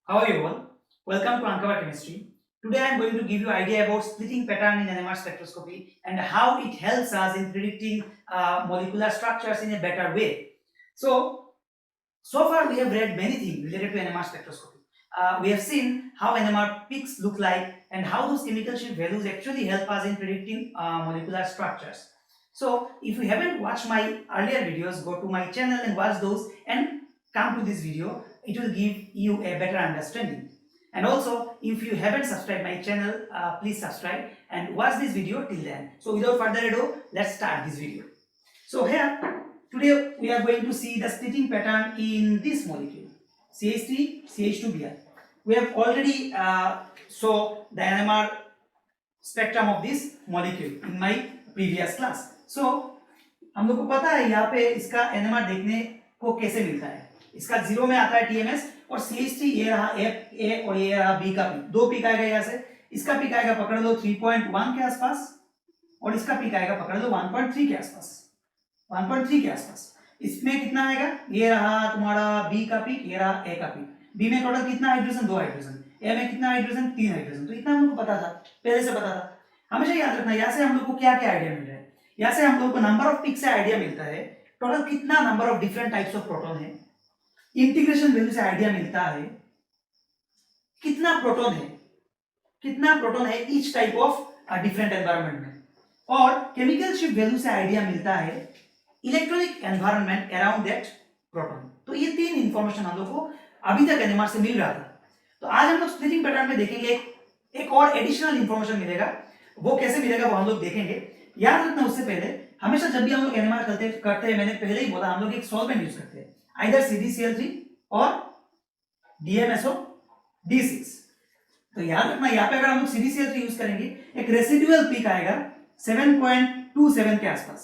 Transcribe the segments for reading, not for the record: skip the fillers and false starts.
How are you all? Welcome to Uncover Chemistry. Today I am going to give you idea about splitting pattern in NMR spectroscopy and how it helps us in predicting molecular structures in a better way. So far we have read many things related to NMR spectroscopy. We have seen how NMR peaks look like and how those chemical shift values actually help us in predicting molecular structures. So if you haven't watched my earlier videos, go to my channel and watch those and come to this video. It will give you a better understanding. And also, if you haven't subscribed my channel, please subscribe and watch this video till then. So without further ado, let's start this video. So here, today we are going to see the splitting pattern in this molecule, CH3, CH2Br. We have already saw the NMR spectrum of this molecule in my previous class. So हम लोग को पता है यहाँ पे इसका NMR देखने को कैसे मिलता है. इसका 0 में आता है TMS और CH3 ये रहा A और ये रहा B का पीक. दो पीक आएगा यहाँ से. इसका पीक आएगा पकड़ लो 3.1 के आसपास और इसका पीक आएगा पकड़ लो 1.3 के आसपास. 1.3 के आसपास. इसमें कितना आएगा? ये रहा तुम्हारा B का पीक, ये रहा A का पीक. B में टोटल कितना हाइड्रोजन? 2 हाइड्रोजन. A में कितना हाइड्रोजन? 3 हाइड्रोजन. तो इतना हम लोग को पता था, पहले से पता था. हमेशा याद रखना यहाँ से हम लोग को क्या क्या आइडिया मिल रहा है. यहाँ से हम लोग को नंबर ऑफ पीक से आइडिया मिलता है, टोटल कितना number of different types of proton है, इंटीग्रेशन वैल्यू से आइडिया मिलता है कितना प्रोटॉन है each type of different environment में, और केमिकल शिफ्ट वैल्यू से आइडिया मिलता है electronic environment around that proton. तो ये तीन इंफॉर्मेशन हम लोग को अभी तक एनएमआर से मिल रहा था. तो आज हम लोग स्प्लिटिंग पैटर्न में देखेंगे एक और एडिशनल इंफॉर्मेशन मिलेगा. वो कैसे मिलेगा वो हम लोग देखेंगे. याद रखना उससे पहले हमेशा जब भी हम लोग एनएमआर करते हैं मैंने पहले ही बोला हम लोग एक सॉल्वेंट यूज करते हैं, आइदर CdCl3 और DMSO(D6). तो याद रखना यहाँ पे अगर हम लोग CdCl3 यूज करेंगे एक रेसिडुअल पीक आएगा 7.27 के आसपास.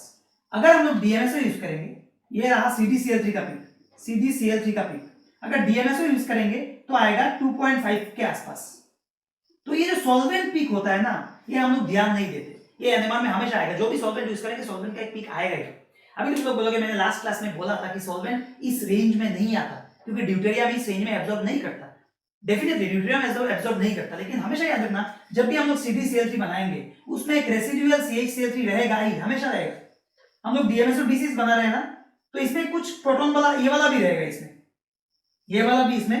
अगर हम लोग DMSO यूज करेंगे, ये रहा CdCl3 का पीक, अगर DMSO यूज करेंगे तो आएगा 2.5 के आसपास. तो ये जो सॉल्वेंट पीक होता है ना, ये हम लोग ध्यान नहीं देते. ये एनएमआर में हमेशा आएगा, जो भी सॉल्वेंट यूज करेंगे सॉल्वेंट का एक पीक आएगा ही. अभी तुम लोग बोलोगे मैंने लास्ट क्लास में बोला था कि सॉल्वेंट इस रेंज में नहीं आता क्योंकि ड्यूटेरियम इस रेंज में एब्जॉर्ब नहीं करता. डेफिनेटली ड्यूटेरियम एब्जॉर्ब नहीं करता, लेकिन हमेशा याद रखना जब भी हम लोग CdCl3 बनाएंगे उसमें एक रेसिडुअल CHCl3 रहेगा ही, हमेशा रहेगा. हम लोग DMSO(D6) बना रहे हैं ना, तो इसमें कुछ प्रोटॉन वाला ये वाला भी रहेगा, इसमें ये वाला भी इसमें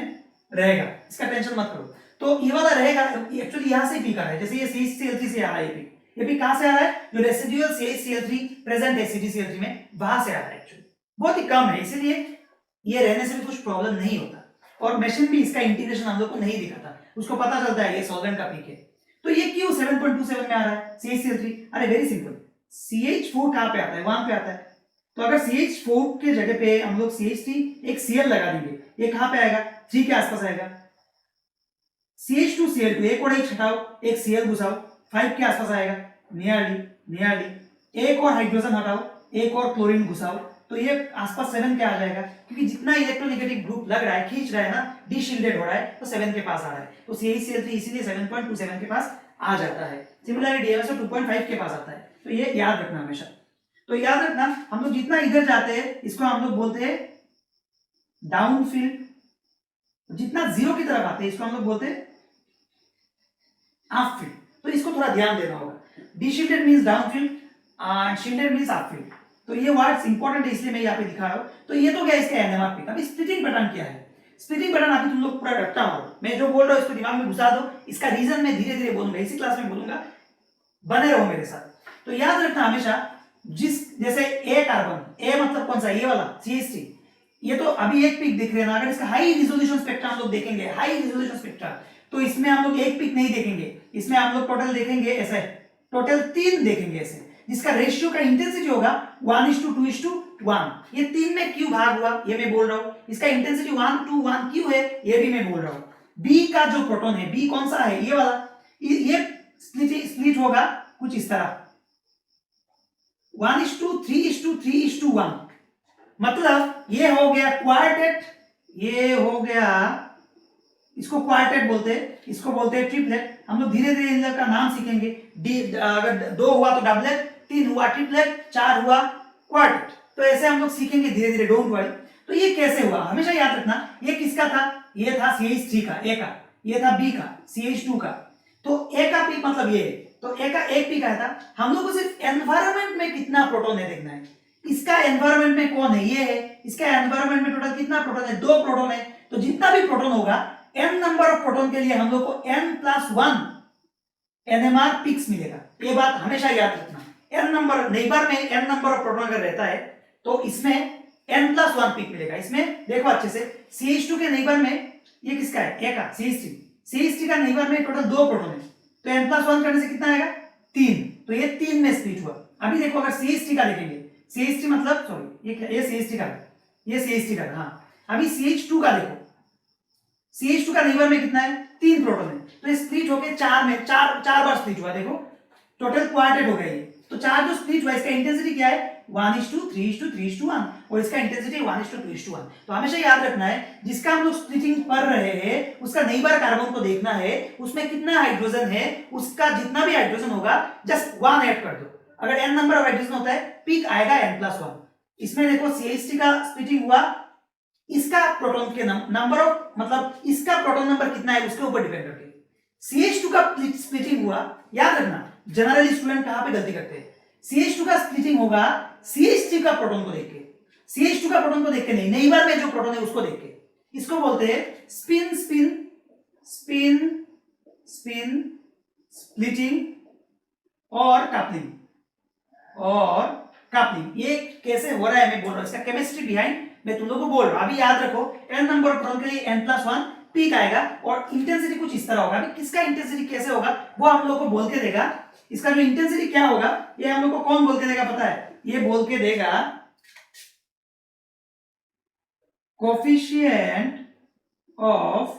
रहेगा, इसका टेंशन मत करो. तो ये वाला रहेगा, एक्चुअली यहां से पीक आ रहा है, जैसे ये CHCl3 से आ रहा है ये भी कहां से आ रहा है? जो रेसिडुअल CHCl3 प्रेजेंट है CdCl3 में वहां से आ रहा है. एक्चुअली बहुत ही कम है, इसीलिए ये रहने से भी कुछ प्रॉब्लम नहीं होता. और मशीन भी इसका इंटीग्रेशन हम लोग को नहीं दिखाता, उसको पता चलता है ये सॉल्वेंट का पीक है. तो ये क्यों 7.27 में आ रहा है CHCl3? अरे वेरी सिंपल, CH4 कहां पे आता है? वहां पे आता है. तो अगर CH4 के जगह पे हम लोग CH3 एक Cl लगा देंगे, ये कहां पे आएगा? 3 के आसपास आएगा. CH2Cl2 एक और एक हटाओ, एक Cl घुसाओ, 5 के आसपास आएगा. नियरली एक और हाइड्रोजन हटाओ, एक और क्लोरीन घुसाओ, तो ये आसपास 7 के आ जाएगा. क्योंकि जितना इलेक्ट्रोनेगेटिव ग्रुप लग रहा है, खींच रहा है ना, डीशिल्डेड हो रहा है, तो 7 के पास आ रहा है. तो CHCl3 इसीलिए 7.27 के पास आ जाता है. सिमिलरली DMSO 2.5 के पास आता है. तो ये याद रखना हमेशा. तो याद रखना हम लोग जितना इधर जाते हैं इसको हम लोग बोलते हैं डाउनफील्ड, जितना 0 की तरफ आते हैं इसको हम लोग बोलते हैं अपफील्ड. तो इसको थोड़ा ध्यान देना होगा. डीशिल्डेड means downfield and shielded means अपफील्ड. तो ये वर्ड्स इंपॉर्टेंट है इसलिए मैं यहाँ पे दिखा रहा हूँ. तो ये तो क्या इसका एनएमआर पीक. अभी स्प्लिटिंग पैटर्न क्या है? स्प्लिटिंग पैटर्न अभी तुम लोग पूरा रट्टा मारो, मैं जो बोल रहा हूँ इसको दिमाग में घुसा दो. इसका रीजन मैं धीरे धीरे बोलूंगा, इसी क्लास में बोलूंगा, बने रहो मेरे साथ. तो याद रखना हमेशा, जैसे ए कार्बन, ए मतलब कौन सा? ये वाला CH3, ये तो अभी एक पीक दिख रहे हैं ना. अगर इसका हाई रिजोल्यूशन स्पेक्ट्रम हम लोग देखेंगे, हाई रिजोल्यूशन स्पेक्ट्रम, तो इसमें हम लोग एक पीक नहीं देखेंगे, इसमें हम लोग टोटल देखेंगे ऐसे, टोटल 3 देखेंगे ऐसे, जिसका रेशियो का इंटेंसिटी होगा 1:2:1. ये 3 में क्यों भाग हुआ ये मैं बोल रहा हूं. इसका इंटेंसिटी 1:1 क्यों है ये भी मैं बोल रहा हूं. बी का जो प्रोटॉन है, बी कौन सा है? ये वाला. ये स्प्लिट होगा कुछ इस तरह 1:3:3:1. मतलब ये हो गया क्वार्टेट, ये हो गया, इसको क्वार्टेट बोलते हैं, इसको बोलते हैं ट्रिपलेट. हम लोग धीरे धीरे इन लोग का नाम सीखेंगे. अगर 2 हुआ तो डबलेट, 3 हुआ ट्रिपलेट, 4 हुआ क्वार्टेट. तो ऐसे हम लोग सीखेंगे धीरे धीरे, डोंट वरी. तो ये कैसे हुआ हमेशा याद रखना. ये किसका था? ये था CH3 का ए का, ये था B का CH2 का, तो ए का पीक मतलब ये, तो ए का एक पीक आया था। हम लोग को सिर्फ एनवायरनमेंट में कितना प्रोटॉन है देखना है। इसका एनवायरनमेंट में कौन है, ये है, इसका एनवायरनमेंट में टोटल कितना प्रोटॉन है, 2 प्रोटॉन है। तो जितना भी प्रोटॉन होगा n नंबर ऑफ प्रोटॉन के लिए हम लोग को n+1 NMR पिक्स मिलेगा। ये बात हमेशा याद रखना, n नंबर नेबर में n नंबर ऑफ प्रोटॉन अगर रहता है तो इसमें n+1 पिक मिलेगा। इसमें देखो अच्छे से, CH2 के नेबर में ये किसका है, ए का CH3 का नेबर में टोटल 2 प्रोटॉन है, तो n+1 करने से कितना आएगा, 3, तो ये 3 में स्प्लिट हुआ। अभी देखो अगर CH3 का देखेंगे, CH3 मतलब सॉरी ये CH3 का, ये CH3 का, हाँ अभी CH2 का देखो, CH2 का नेबर में कितना है, 3 प्रोटॉन है, तो ये स्प्लिट होके 4 में 4 बार स्प्लिट हुआ। देखो टोटल क्वार्टेट हो गया ये, तो 4 जो स्प्लिट हुआ इसका इंटेंसिटी क्या है, 1:3:3:1, और इसका इंटेंसिटी 1:2:1। तो हमेशा याद रखना है जिसका हम लोग स्प्लिटिंग कर रहे हैं उसका नेबर कार्बन को देखना है, उसमें कितना हाइड्रोजन है, उसका जितना भी हाइड्रोजन होगा जस्ट 1 ऐड कर दो। अगर n नंबर ऑफ हाइड्रोजन होता है पीक आएगा n+1। इसमें देखो CH3 का स्प्लिटिंग हुआ, इसका प्रोटॉन के नंबर ऑफ मतलब इसका प्रोटॉन नंबर कितना है उसके ऊपर डिपेंड करके CH2 का स्प्लिटिंग हुआ। याद रखना जनरली स्टूडेंट कहां पे गलती करते हैं, CH2 का स्प्लिटिंग होगा CH3 का प्रोटॉन को देख के, CH2 का प्रोटॉन को देख के नहीं, नेबर में जो प्रोटॉन है उसको देख के। इसको बोलते हैं spin spin spin spin splitting और कपलिंग। ये कैसे हो रहा है मैं बोल रहा हूं, इसका केमिस्ट्री बिहाइंड मैं तुम लोगों को बोल रहा हूं। अभी याद रखो n नंबर ऑफ प्रोटॉन के लिए n+1 पीक आएगा और इंटेंसिटी कुछ इस तरह होगा। अभी किसका इंटेंसिटी कैसे होगा वो हम लोग को बोल के देगा। इसका जो इंटेंसिटी क्या होगा ये हम लोग को कौन बोल के देगा पता है, ये बोल के देगा coefficient of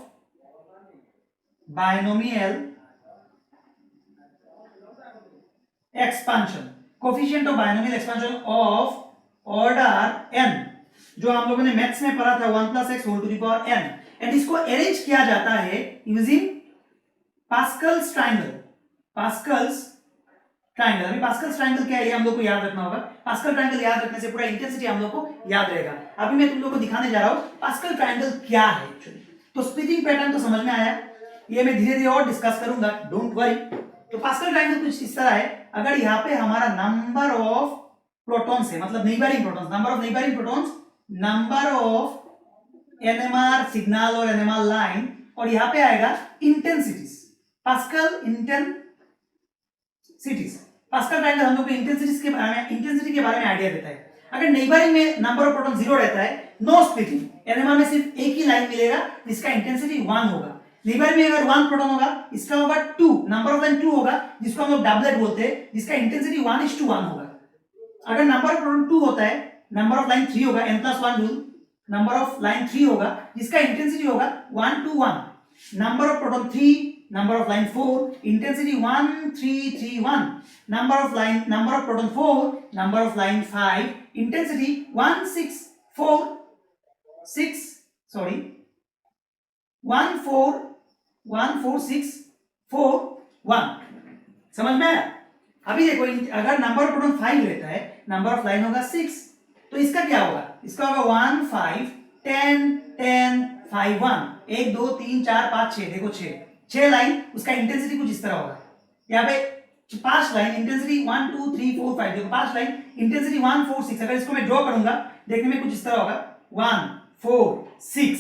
binomial expansion, coefficient of binomial expansion of order n, जो हम लोगों ने मैथ्स में पढ़ा था 1+x⁴n, एंड इसको अरेंज किया जाता है यूजिंग पास्कल्स ट्रायंगल। अभी पास्कल्स ट्रायंगल क्या है ये हम लोग को याद रखना होगा। पास्कल ट्रायंगल याद रखने से पूरा इंटेंसिटी हम लोग को याद रहेगा। अभी मैं तुम लोग को दिखाने जा रहा हूं पास्कल ट्रायंगल क्या है एक्चुअली। तो स्प्लिटिंग पैटर्न तो समझ में आया, ये मैं धीरे धीरे और डिस्कस करूंगा, डोंट वरी। तो पास्कल ट्रायंगल कुछ इस तरह है, अगर यहाँ पे हमारा नंबर ऑफ प्रोटॉन्स है मतलब neighbouring protons, number of NMR signal और NMR लाइन, और यहाँ पे आएगा intensities, pascal intensities. Pascal triangle हम लोग को इंटेंसिटी के बारे में आइडिया देता है। अगर नेबरिंग में नंबर ऑफ प्रोटॉन 0 रहता है, नो स्प्लिटिंग, NMR में सिर्फ एक ही लाइन मिलेगा जिसका इंटेंसिटी 1 होगा। नेबर में अगर 1 प्रोटॉन होगा इसका होगा 2, नंबर ऑफ लाइन 2 होगा जिसको हम लोग डबलेट बोलते हैं, जिसका इंटेंसिटी 1:1 होगा। अगर नंबर ऑफ प्रोटॉन 2 होता है, नंबर ऑफ लाइन 3 होगा, n+1 rule, number of line 3 होगा जिसका इंटेंसिटी होगा 1:1। Number of proton 3, number of line 4, intensity 1:3:1। Number of proton 4, number of line 5, intensity 1:4:6:1:4:6:4:1। समझ में आया? अभी देखो अगर नंबर ऑफ प्रोटॉन 5 रहता है, नंबर ऑफ लाइन होगा 6, तो इसका क्या होगा, इसका होगा 1 5 10 10 5 1 1 2 3 4 5 6, देखो 6 लाइन, उसका इंटेंसिटी कुछ इस तरह होगा। यहाँ पे 5 लाइन इंटेंसिटी 1 2 3 4 5, देखो 5 लाइन इंटेंसिटी 1 4 6। अगर इसको मैं ड्रॉ करूंगा देखने में कुछ इस तरह होगा 1 4 6,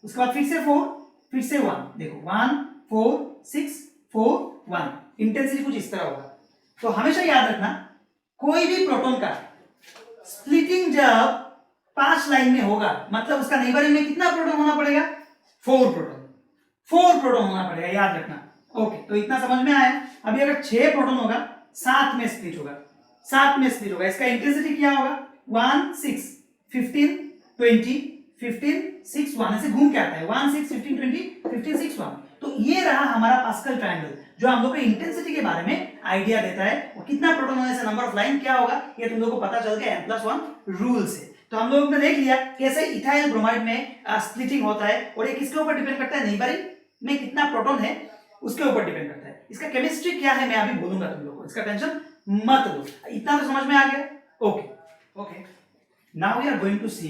उसके बाद फिर से 4 फिर से 1, देखो 1 4 6 4 1, इंटेंसिटी कुछ इस तरह होगा। तो हमेशा याद रखना कोई भी प्रोटॉन का स्प्लिटिंग जब 5 लाइन में होगा मतलब उसका नेबरिंग में कितना प्रोटॉन होना पड़ेगा, 4 प्रोटॉन होना पड़ेगा, याद रखना। ओके, तो इतना समझ में आया। अभी अगर 6 प्रोटॉन होगा 7 में स्प्लिट होगा, इसका इंटेंसिटी क्या होगा 1 6 15 20 15 6 1, ऐसे घूम के आता है 1 6 15 20 15 6 1। तो ये रहा हमारा पास्कल ट्रायंगल जो हम लोग को इंटेंसिटी के बारे में आइडिया देता है, और कितना प्रोटॉन होने से नंबर ऑफ लाइन क्या होगा ये तुम लोग को पता चल गया n+1 रूल से। तो हम लोग ने देख लिया कैसे इथाइल ब्रोमाइड में स्प्लिटिंग होता है, और ये किसके ऊपर डिपेंड करता है, नेबरिंग में कितना प्रोटॉन है उसके ऊपर डिपेंड करता है। इसका केमिस्ट्री क्या है मैं अभी बोलूंगा तुम लोग को, इसका टेंशन मत लो, इतना तो समझ में आ गया। Okay, now we are going to see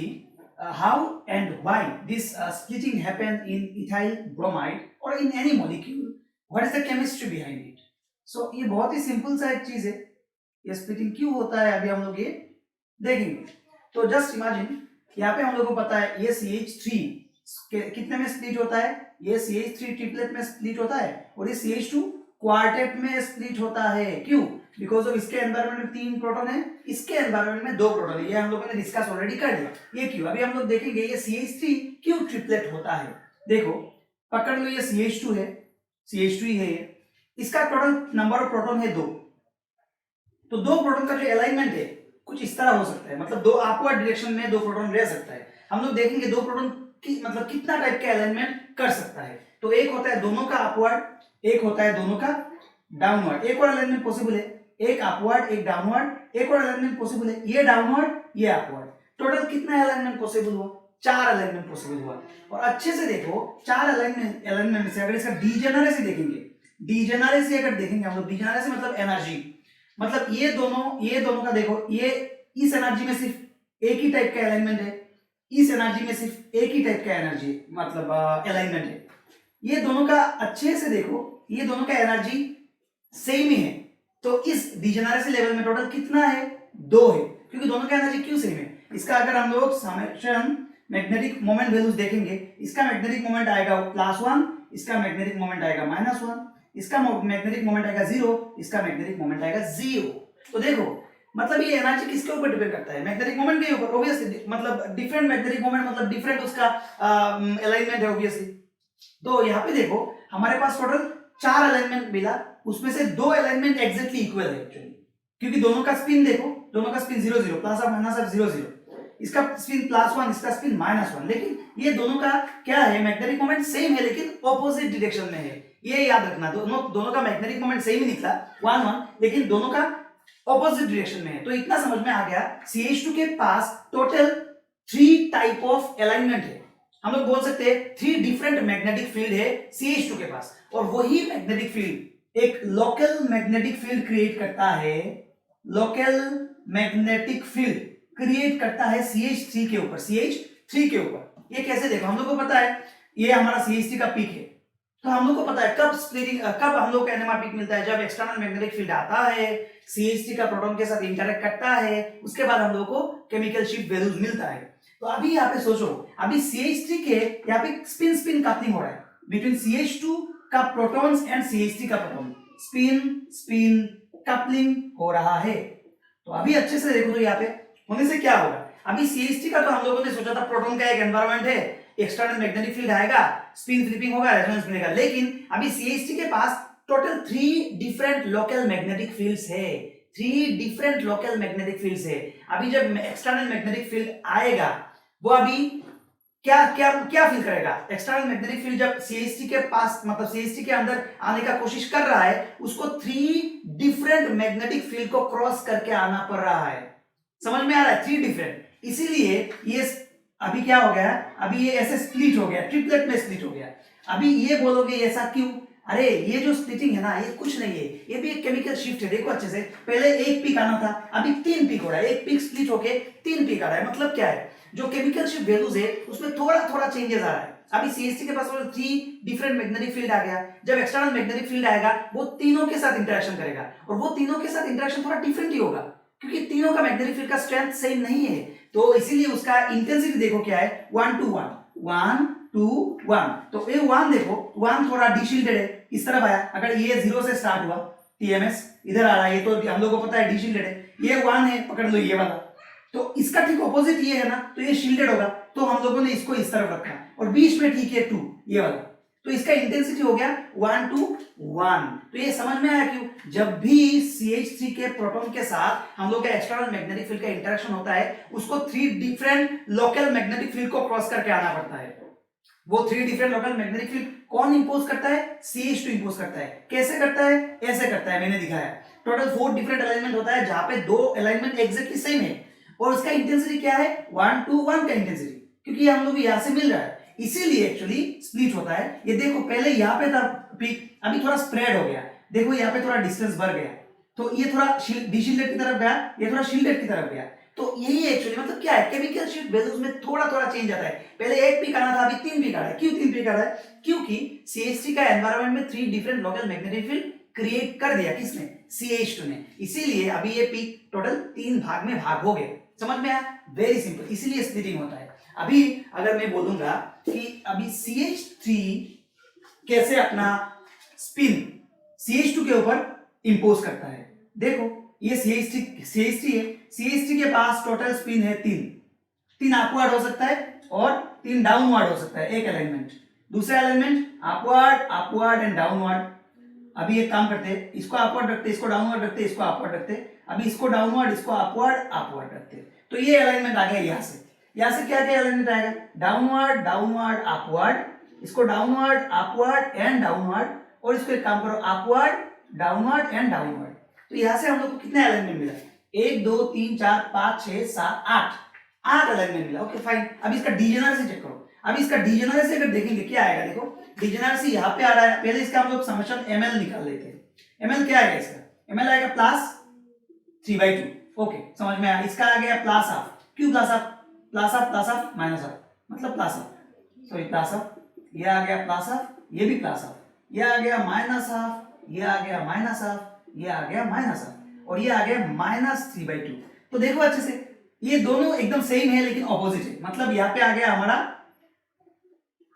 how and why this splitting happens in ethyl bromide or in any molecule, what is the chemistry behind it. So ये बहुत ही सिंपल सा एक चीज है, ये स्प्लिटिंग क्यों होता है अभी हम लोग ये देखेंगे. तो जस्ट इमेजिन यहाँ पे हम लोग को पता है ये CH3 कितने में स्प्लिट होता है, ये CH3 ट्रिपलेट में स्प्लिट होता है और ये CH2 क्वार्टेट में स्प्लिट होता है. क्यों? बिकॉज ऑफ इसके एनवायरनमेंट में 3 प्रोटॉन है, इसके एनवायरनमेंट में 2 प्रोटॉन है. ये हम लोगों ने डिस्कस ऑलरेडी कर लिया. ये क्यों? अभी हम लोग देखेंगे ये CH3 क्यों ट्रिपलेट होता है. देखो पकड़ लो, ये CH2 है, CH2 ही है ये, इसका टोटल नंबर ऑफ प्रोटॉन है 2. तो 2 प्रोटॉन का जो अलाइनमेंट है कुछ इस तरह हो सकता है, मतलब 2 अपवर्ड डायरेक्शन में 2 प्रोटॉन रह सकता है. हम लोग देखेंगे 2 प्रोटॉन की मतलब कितना टाइप का अलाइनमेंट कर सकता है. तो एक होता है दोनों का अपवर्ड, एक होता है दोनों का डाउनवर्ड. एक और अलाइनमेंट पॉसिबल है, एक अपवर्ड एक डाउनवर्ड. एक और अलाइनमेंट पॉसिबल है, ये डाउनवर्ड ये अपवर्ड. टोटल कितना अलाइनमेंट पॉसिबल हुआ? 4 अलाइनमेंट पॉसिबल हुआ. और अच्छे से देखो 4 अलाइनमेंट से अगर इसका डीजेनरेसी देखेंगे, डीजेनरेसी अगर देखेंगे हम लोग, डीजेनरेसी मतलब एनर्जी, मतलब ये दोनों का देखो, ये इस एनर्जी में सिर्फ एक ही टाइप का अलाइनमेंट है, इस एनर्जी में सिर्फ एक ही टाइप का एनर्जी मतलब अलाइनमेंट है. ये दोनों का अच्छे से देखो, ये दोनों का एनर्जी सेम ही है. तो इस डिजेनरेसी लेवल में टोटल कितना है? 2 है. क्योंकि दोनों का एनर्जी क्यों सेम है? इसका अगर हम लोग समेशन मैग्नेटिक मोमेंट वैल्यूज देखेंगे, इसका मैग्नेटिक मोमेंट आएगा +1, इसका मैग्नेटिक मोमेंट आएगा -1, इसका मैग्नेटिक मोमेंट आएगा 0, इसका मैग्नेटिक मोमेंट आएगा 0. तो देखो मतलब ये एनर्जी किसके ऊपर डिपेंड करता है? मैग्नेटिक मोमेंट के ऊपर. ऑब्वियसली मतलब डिफरेंट मैग्नेटिक मोमेंट मतलब डिफरेंट उसका अलाइनमेंट है ऑब्वियसली. तो यहाँ पे देखो हमारे पास टोटल 4 अलाइनमेंट मिला, उसमें से 2 अलाइनमेंट एग्जैक्टली इक्वल है एक्चुअली, क्योंकि दोनों का स्पिन देखो, दोनों का स्पिन 0 0 प्लस और माइनस ऑफ 0 0, इसका स्पिन +1 इसका स्पिन -1. लेकिन ये दोनों का क्या है? मैग्नेटिक मोमेंट सेम है लेकिन ऑपोजिट डायरेक्शन में है. ये याद रखना, दोनों का मैग्नेटिक मोमेंट सेम ही निकला 1 1, लेकिन दोनों का ऑपोजिट डायरेक्शन में है. तो इतना समझ में आ गया CH2 के पास टोटल 3 टाइप ऑफ अलाइनमेंट है. हम लोग बोल सकते हैं 3 डिफरेंट मैग्नेटिक फील्ड है CH2 के पास, और वही मैग्नेटिक फील्ड एक लोकल मैग्नेटिक फील्ड क्रिएट करता है. लोकल मैग्नेटिक फील्ड क्रिएट करता है CH3 के ऊपर, CH3 के ऊपर. ये कैसे? देखो हम लोग को पता है ये हमारा CH3 का पीक है, तो हम लोग को पता है कब हम लोग का एनएमआर पीक मिलता है? जब एक्सटर्नल मैग्नेटिक फील्ड आता है, CH3 का प्रोटॉन के साथ इंटरेक्ट करता है, उसके बाद हम लोग को केमिकल शिफ्ट वैल्यूज मिलता है. तो अभी यहाँ पे सोचो, अभी CH3 के यहाँ पे स्पिन स्पिन कपलिंग हो रहा है बिटवीन CH2 का प्रोटॉन्स एंड CH3 का प्रोटॉन. स्पिन स्पिन कपलिंग हो रहा है. तो अभी अच्छे से देखो, तो यहाँ पे होने से क्या होगा? अभी CH3 का तो हम लोगों ने सोचा था प्रोटॉन का एक एनवायरनमेंट है, एक्सटर्नल मैग्नेटिक फील्ड आएगा, स्पिन फ्लिपिंग होगा, रेजोनेंस मिलेगा. लेकिन अभी CH3 के पास total 3 different local magnetic fields है. 3 डिफरेंट लोकल मैग्नेटिक फील्ड्स है. अभी जब एक्सटर्नल मैग्नेटिक फील्ड आएगा, वो अभी क्या क्या क्या फील करेगा? एक्सटर्नल मैग्नेटिक फील्ड जब CH3 के पास मतलब CH3 के अंदर आने का कोशिश कर रहा है, उसको 3 डिफरेंट मैग्नेटिक फील्ड को क्रॉस करके आना पड़ रहा है. समझ में आ रहा है? 3 डिफरेंट. इसीलिए ये अभी क्या हो गया? अभी ये ऐसे स्प्लिट हो गया, ट्रिपलेट में स्प्लिट हो गया. अभी ये बोलोगे ऐसा क्यों? अरे ये जो स्प्लिटिंग है ना, ये कुछ नहीं है, ये भी एक केमिकल शिफ्ट है. देखो अच्छे से, पहले एक पीक आना था, अभी 3 पीक हो रहा है. एक पीक स्प्लिट होके 3 पीक आ रहा है. मतलब क्या है? जो केमिकल शिफ्ट वैल्यूज है उसमें थोड़ा थोड़ा चेंजेस आ रहा है. अभी CH3 के पास 3 डिफरेंट मैग्नेटिक फील्ड आ गया. जब एक्सटर्नल मैग्नेटिक फील्ड आएगा, वो तीनों के साथ इंटरेक्शन करेगा, और वो तीनों के साथ इंटरेक्शन थोड़ा डिफरेंट ही होगा, क्योंकि तीनों का मैग्नेटिक फील्ड का स्ट्रेंथ सेम नहीं है. तो इसीलिए उसका इंटेंसिटी देखो क्या है? 1 to 1 1 to 1. तो ये 1 देखो, 1 थोड़ा डीशिल्डेड है, इस तरफ आया. अगर ये 0 से स्टार्ट हुआ, TMS इधर आ रहा है, ये तो हम लोगों को पता है डीशिल्डेड है. ये 1 है, पकड़ लो ये वाला, तो इसका ठीक ऑपोजिट ये है ना, तो ये शील्डेड होगा. तो हम लोगों ने इसको इस तरफ रखा, और बीच में ठीक है 2 ये वाला. तो इसका इंटेंसिटी हो गया 1 to 1. तो ये समझ में आया क्यों? जब भी CH3 के प्रोटॉन के साथ हम लोग का एक्सटर्नल मैग्नेटिक फील्ड का इंटरेक्शन होता है, उसको 3 डिफरेंट लोकल मैग्नेटिक फील्ड को क्रॉस करके आना पड़ता है. वो 3 डिफरेंट लोकल मैग्नेटिक फील्ड कौन इंपोज करता है? CH2 इंपोज करता है. कैसे करता है? ऐसे करता है, मैंने दिखाया. टोटल 4 डिफरेंट अलाइनमेंट होता है, जहां पे 2 अलाइनमेंट एग्जैक्टली सेम है, और उसका इंटेंसिटी क्या है? 1 to 1 का इंटेंसिटी, क्योंकि हम लोग यहां से मिल रहा है, इसीलिए एक्चुअली स्प्लिट होता है. ये देखो पहले यहाँ पे था पीक, अभी थोड़ा स्प्रेड हो गया. देखो यहाँ पे थोड़ा डिस्टेंस बढ़ गया, तो ये थोड़ा डिशिल्डेड की तरफ गया, ये थोड़ा शिल्डेड की तरफ गया। तो यही एक्चुअली मतलब क्या है, केमिकल शिफ्ट वैल्यूज में थोड़ा थोड़ा चेंज आता है। पहले 1 पीक आना था, अभी 3 पीक आ रहा है। क्यों 3 पीक आ रहा है? क्योंकि CH3 का एनवायरनमेंट में 3 different local magnetic field create कर दिया। किसने? CH2 ने। इसीलिए अभी ये पीक टोटल 3 भाग में भाग हो गए। समझ में आया? वेरी सिंपल, इसीलिए स्प्लिटिंग होता है। अभी अगर मैं बोलूंगा कि अभी CH3 कैसे अपना स्पिन CH2 के ऊपर इंपोज करता है, देखो ये CH3 है। CH3 के पास टोटल स्पिन है 3 अपवर्ड हो सकता है और 3 डाउनवर्ड हो सकता है, एक अलाइनमेंट। दूसरा alignment upward upward and downward. अभी एक काम करते हैं, इसको अपवर्ड रखते, इसको डाउनवर्ड रखते, इसको अपवर्ड रखते, अभी इसको डाउनवर्ड, इसको अपवर्ड अपवर्ड रखते। तो ये अलाइनमेंट आ गया। यहां से क्या क्या अलाइनमेंट आएगा? डाउनवर्ड डाउनवर्ड अपवर्ड, इसको डाउनवर्ड अपवर्ड एंड डाउनवर्ड, और इसको एक काम करो अपवर्ड डाउनवर्ड एंड डाउनवर्ड। तो यहां से हम लोग को कितने अलाइनमेंट मिला? 1 2 3 4 5 6 7 8 अलाइनमेंट मिला। Okay fine. अब इसका डिजेनरेसी चेक करो। अब इसका डिजेनरेसी अगर देखेंगे क्या आएगा, देखो डिजेनरेसी यहाँ पे आ रहा है। पहले इसका हम लोग समेशन ml निकाल लेते हैं। ml क्या आएगा इसका? ml आएगा प्लस 3/2। ओके समझ में आया। इसका आ गया प्लस हाफ। क्यों plus half? Plus half minus half, मतलब plus half, sorry plus half. ये आ गया प्लस हाफ, ये भी प्लस हाफ, ये आ गया माइनस हाफ, ये आ गया माइनस हाफ, ये आ गया माइनस हाफ, और ये आ गया -3/2। तो देखो अच्छे से, ये दोनों एकदम सेम है लेकिन ऑपोजिट है। मतलब यहाँ पे आ गया हमारा,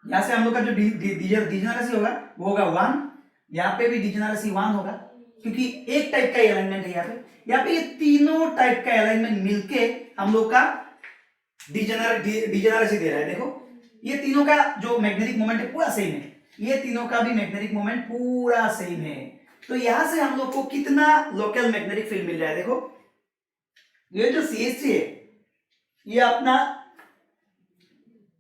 यहां से हम लोग का जो डिजेनरेसी होगा वो होगा 1, यहाँ पे भी डिजेनरेसी 1 होगा, क्योंकि एक टाइप का अलाइनमेंट है यहाँ पे ये तीनों टाइप का अलाइनमेंट मिलके हम लोग का डिजेनरेसी दे रहा है। देखो ये तीनों का जो मैग्नेटिक मोमेंट है पूरा सेम है, ये तीनों का भी मैग्नेटिक मोमेंट पूरा सेम है। तो यहां से हम लोग को कितना लोकल मैग्नेटिक फील्ड मिल रहा है? देखो ये जो CH3 है ये अपना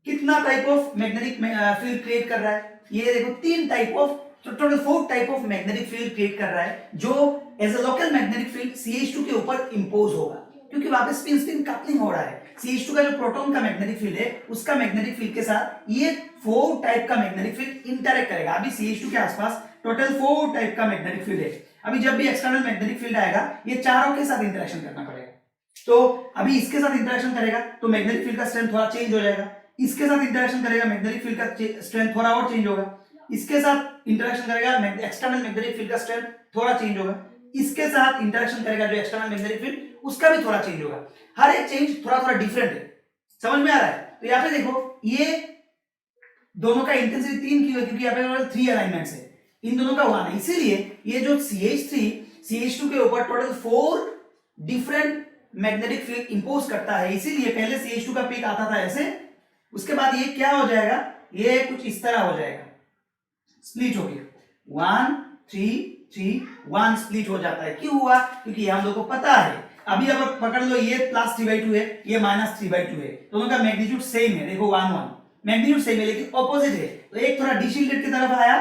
कितना type of magnetic field create कर रहा है? ये देखो 3 type of, total 4 type of magnetic field create कर रहा है, जो as a local magnetic field CH2 के ऊपर इंपोज होगा, क्योंकि वहां पे स्पिन स्पिन कपलिंग हो रहा है। CH2 का जो प्रोटॉन का मैग्नेटिक फील्ड है उसका मैग्नेटिक फील्ड के साथ ये 4 टाइप का मैग्नेटिक फील्ड इंटरेक्ट करेगा। अभी CH2 के आसपास टोटल 4 टाइप का मैग्नेटिक फील्ड है। अभी जब भी एक्सटर्नल मैग्नेटिक फील्ड आएगा ये चारों के साथ इंटरेक्शन करना पड़ेगा। तो अभी इसके साथ इंटरेक्शन करेगा तो मैग्नेटिक फील्ड का स्ट्रेंथ थोड़ा चेंज हो जाएगा, इसके साथ इंटरेक्शन करेगा मैग्नेटिक फील्ड का स्ट्रेंथ थोड़ा और चेंज होगा, इसके साथ इंटरेक्शन करेगा एक्सटर्नल मैग्नेटिक फील्ड का स्ट्रेंथ थोड़ा चेंज होगा, इसके साथ इंटरेक्शन करेगा जो एक्सटर्नल मैग्नेटिक फील्ड उसका भी थोड़ा चेंज होगा। हर एक चेंज थोड़ा थोड़ा डिफरेंट है। समझ में आ रहा है? तो यहाँ पे देखो ये दोनों का इंटेंसिटी 3 क्यों है? क्योंकि यहाँ पे 3 अलाइनमेंट्स है, इन दोनों का 1 है। इसीलिए ये जो CH3 CH2 के ऊपर total 4 different magnetic field impose करता है। इसीलिए पहले CH2 का पीक आता था ऐसे, उसके बाद ये क्या हो जाएगा, ये कुछ इस तरह हो जाएगा, स्प्लिट हो गया 1 3 3 1 स्प्लिट हो जाता है। क्यों हुआ? क्योंकि हम लोग को पता है। अभी अब पकड़ लो, ये +3/2 है, ये -3/2 है, दोनों का मैग्नीट्यूड सेम है। देखो 1 1 मैग्नीट्यूड सेम है लेकिन ऑपोजिट है। तो एक थोड़ा डिशिल्डेड की तरफ आया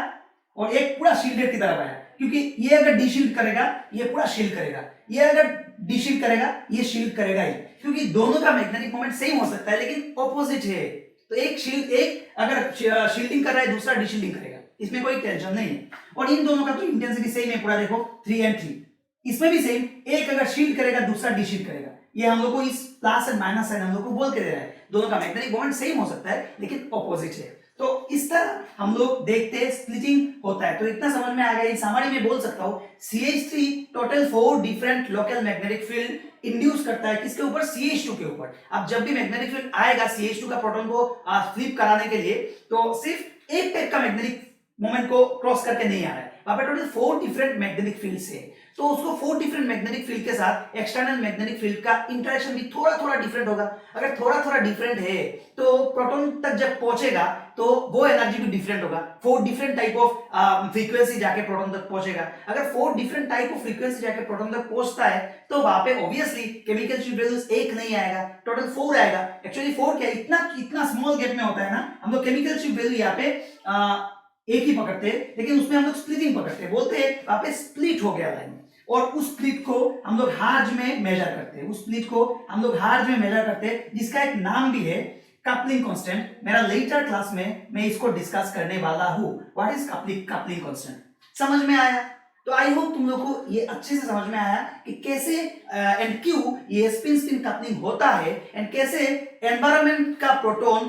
और एक पूरा शील्डेड की तरफ आया, क्योंकि ये अगर डिशिल्ड करेगा ये पूरा शील्ड करेगा, ये अगर डिशिल्ड करेगा ये शील्ड करेगा ही, क्योंकि दोनों का मैग्नेटिक मोमेंट सेम हो सकता है लेकिन ऑपोजिट है। तो एक अगर शील्डिंग कर रहा है दूसरा डिशिल्डिंग करेगा, इसमें कोई टेंशन नहीं है। और इन दोनों का तो इंटेंसिटी सेम है पूरा, देखो 3 और 3, इसमें भी सेम, एक अगर शील्ड करेगा दूसरा डिशिल्ड करेगा। ये हम लोग को इस प्लस एंड माइनस साइन हम लोग को बोल के दे रहा है, दोनों का मैग्नेटिक मोमेंट सेम हो सकता है लेकिन ऑपोजिट है। तो इस तरह हम लोग देखते हैं स्प्लिटिंग होता है। तो इतना समझ में आ गया। इस समरी में बोल सकता हूं CH3 total 4 different local magnetic field induce करता है, किसके ऊपर? CH2 के ऊपर। अब जब भी मैग्नेटिक फील्ड आएगा CH2 का प्रोटॉन को फ्लिप कराने के लिए, तो सिर्फ एक टाइप का मैग्नेटिक मोमेंट को क्रॉस करके नहीं आ रहा है, वहां पे टोटल 4 डिफरेंट मैग्नेटिक फील्ड्स है। तो उसको 4 डिफरेंट मैग्नेटिक फील्ड के साथ एक्सटर्नल मैग्नेटिक फील्ड का इंटरेक्शन भी थोड़ा थोड़ा डिफरेंट होगा। अगर थोड़ा थोड़ा डिफरेंट है तो प्रोटॉन तक जब पहुंचेगा तो वो एनर्जी भी डिफरेंट होगा। 4 डिफरेंट टाइप ऑफ फ्रीक्वेंसी जाके प्रोटॉन तक पहुंचेगा। अगर 4 डिफरेंट टाइप ऑफ फ्रीक्वेंसी जाके प्रोटॉन तक पहुंचता है तो वहां पे ऑब्वियसली केमिकल शिफ्ट वैल्यूज 1 नहीं आएगा, टोटल 4 आएगा। एक्चुअली 4 क्या, इतना स्मॉल गैप में होता है ना, हम लोग केमिकल शिफ्ट वैल्यू यहाँ पे एक ही पकड़ते हैं, लेकिन उसमें हम लोग स्प्लिटिंग पकड़ते हैं, बोलते हैं वहां पे स्प्लिट हो गया लाइन, और उस स्प्लिट को हम लोग हार्ज में मेजर करते हैं, उस स्प्लिट को हम लोग हार्ज में मेजर करते हैं, जिसका एक नाम भी है कपलिंग कांस्टेंट। मेरा लेटर क्लास में मैं इसको डिस्कस करने वाला हूं, व्हाट इज कपलिंग कांस्टेंट। समझ में आया? तो आई होप तुम लोग को ये अच्छे से समझ में आया कि कैसे एंड क्यों ये स्पिन स्पिन कपलिंग होता है एंड कैसे एनवायरनमेंट का प्रोटॉन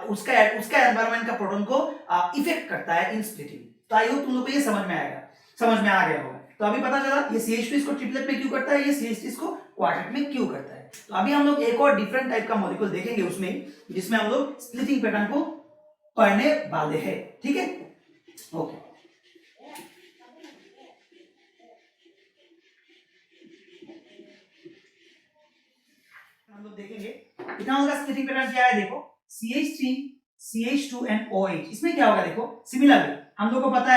उसका एनवायरनमेंट का प्रोटॉन को इफेक्ट करता है इन स्प्लिटिंग। तो आई होप तुम लोग को ये समझ में आ गया होगा। तो अभी पता चला ये CH2 इसको ट्रिपलेट में क्यों करता है, ये CH3 इसको क्वार्टेट में क्यों करता है। तो अभी हम लोग एक और डिफरेंट टाइप का मॉलिक्यूल देखेंगे उसमें, जिसमें हम लोग स्प्लिटिंग पैटर्न को पढ़ने वाले हैं। ठीक है, ओके। हम लोग देखेंगे इथेनॉल का स्प्लिटिंग पैटर्न क्या है। देखो CH3 CH2 एंड OH, इसमें क्या होगा देखो सिमिलरली हम लोग को पता